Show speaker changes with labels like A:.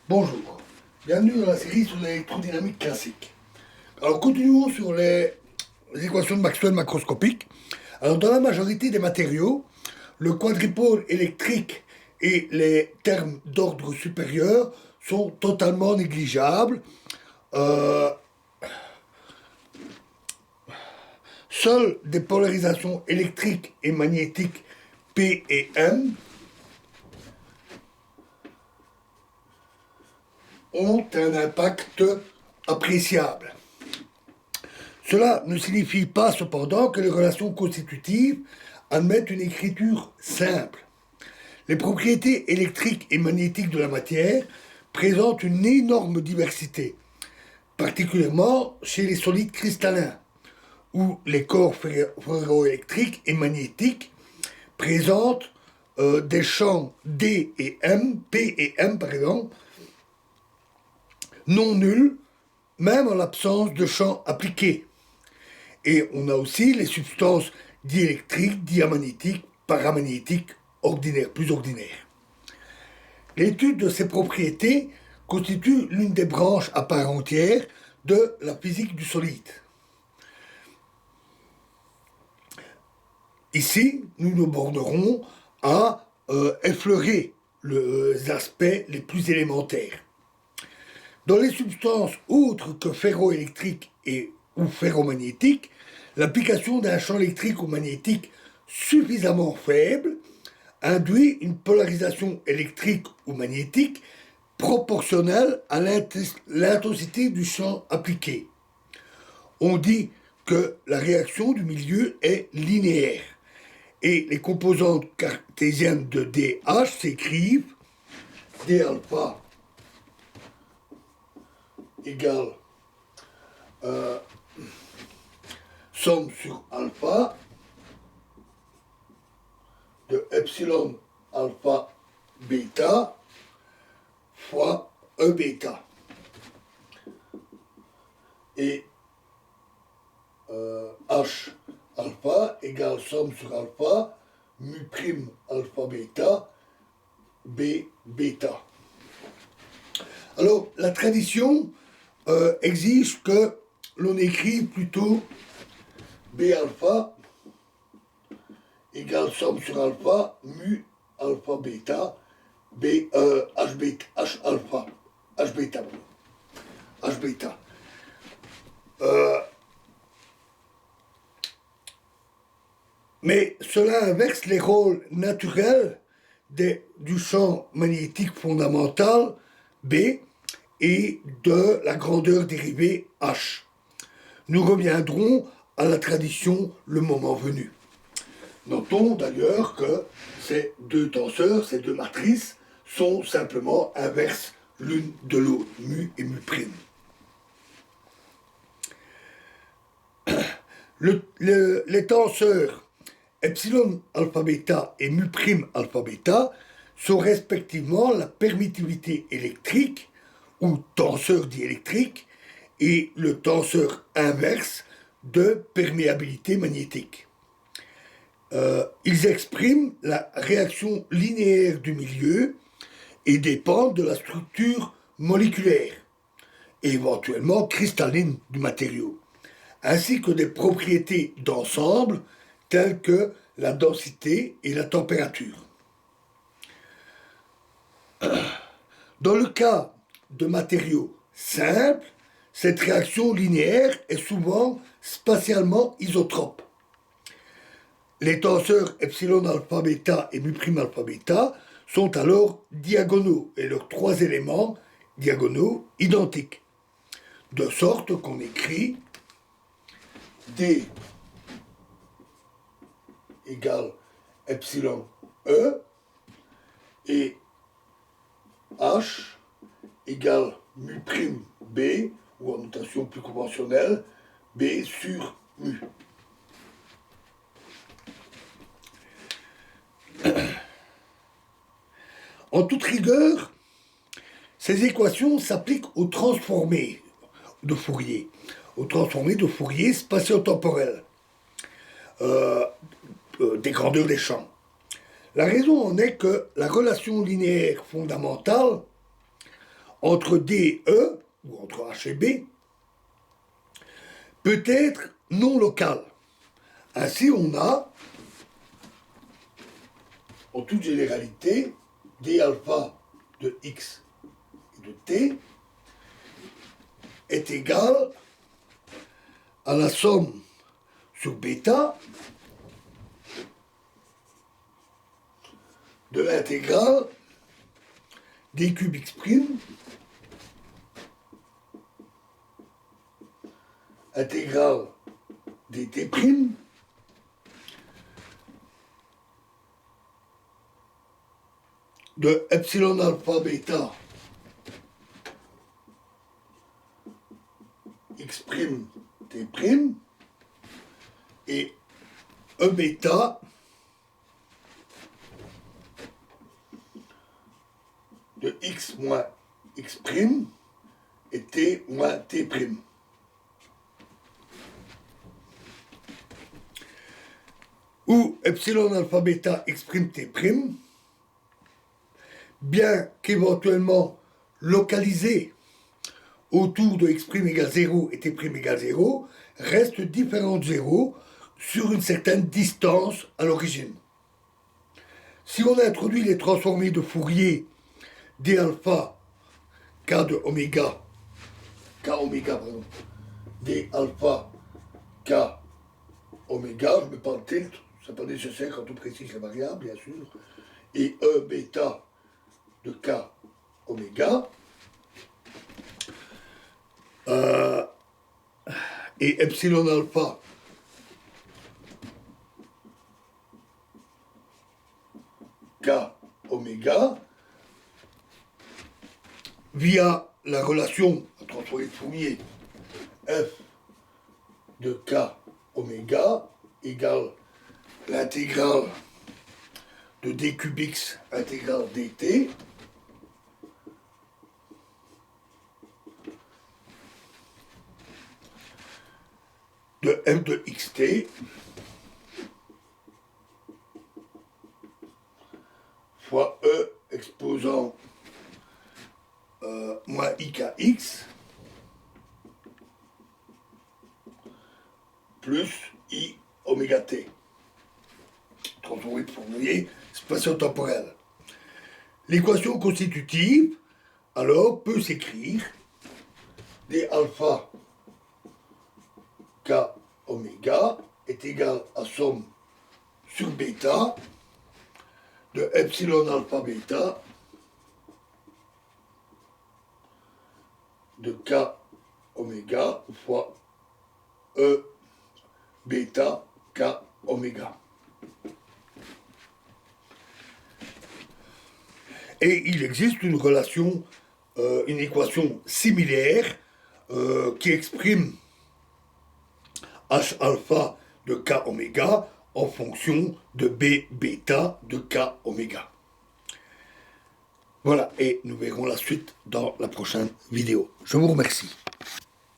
A: Bonjour, bienvenue dans la série sur l'électrodynamique classique. Alors continuons sur les équations de Maxwell macroscopiques. Alors dans la majorité des matériaux, le quadripôle électrique et les termes d'ordre supérieur sont totalement négligeables. Euh, Seules des polarisations électriques et magnétiques P et M ont un impact appréciable. Cela ne signifie pas cependant que les relations constitutives admettent une écriture simple. Les propriétés électriques et magnétiques de la matière présentent une énorme diversité, particulièrement chez les solides cristallins, où les corps ferroélectriques et magnétiques présentent des champs D et M, P et M par exemple, non nuls, même en l'absence de champs appliqués. Et on a aussi les substances diélectriques, diamagnétiques, paramagnétiques, ordinaires, plus ordinaires. L'étude de ces propriétés constitue l'une des branches à part entière de la physique du solide. Ici, nous nous bornerons à effleurer les aspects les plus élémentaires. Dans les substances autres que ferroélectriques ou ferromagnétiques, l'application d'un champ électrique ou magnétique suffisamment faible induit une polarisation électrique ou magnétique proportionnelle à l'intensité du champ appliqué. On dit que la réaction du milieu est linéaire et les composantes cartésiennes de DH s'écrivent D alpha égale somme sur alpha de epsilon alpha bêta fois E bêta. Et H alpha égale somme sur alpha mu prime alpha bêta B bêta. Alors la tradition exige que l'on écrive plutôt B alpha égale somme sur alpha mu alpha bêta B H bêta H alpha H bêta H bêta. Mais cela inverse les rôles naturels du champ magnétique fondamental B et de la grandeur dérivée H. Nous reviendrons à la tradition le moment venu. Notons d'ailleurs que ces deux tenseurs, ces deux matrices, sont simplement inverses l'une de l'autre, mu et mu prime. Les tenseurs epsilon alpha bêta et mu prime alpha bêta sont respectivement la permittivité électrique ou tenseur diélectrique et le tenseur inverse de perméabilité magnétique. Ils expriment la réaction linéaire du milieu et dépendent de la structure moléculaire et éventuellement cristalline du matériau, ainsi que des propriétés d'ensemble telles que la densité et la température. Dans le cas de matériaux simples, cette réaction linéaire est souvent spatialement isotrope. Les tenseurs epsilon alpha bêta et mu prime alpha bêta sont alors diagonaux et leurs trois éléments diagonaux identiques. De sorte qu'on écrit D égale epsilon E et H égale mu prime B, ou en notation plus conventionnelle, B sur mu. En toute rigueur, ces équations s'appliquent aux transformés de Fourier, spatio-temporels, des grandeurs des champs. La raison en est que la relation linéaire fondamentale entre D et E, ou entre H et B, peut être non local. Ainsi, on a, en toute généralité, D alpha de X et de T est égal à la somme sur bêta de l'intégrale d cube x' intégrale dt' de epsilon alpha bêta x' t' et e bêta de x moins x' et t moins t'. Où epsilon alpha bêta x' t', bien qu'éventuellement localisé autour de x' égale 0 et t' égale 0, reste différent de 0 sur une certaine distance à l'origine. Si on introduit les transformés de Fourier d alpha k de oméga, d alpha k oméga, je ne mets pas le tilt, c'est pas nécessaire quand on précise les variables, bien sûr, et e bêta de k oméga, et epsilon alpha k oméga, via la relation à transformer de Fourier f de k oméga égale l'intégrale de d cube x intégrale dt de f de xt fois e exposant moins ikx plus i oméga t. Transformé de Fourier spatio-temporelle. L'équation constitutive, alors, peut s'écrire d alpha k oméga est égal à somme sur bêta de epsilon alpha bêta de k oméga fois e bêta k oméga. Et il existe une relation, une équation similaire qui exprime h alpha de k oméga en fonction de b bêta de k oméga. Voilà, et nous verrons la suite dans la prochaine vidéo. Je vous remercie.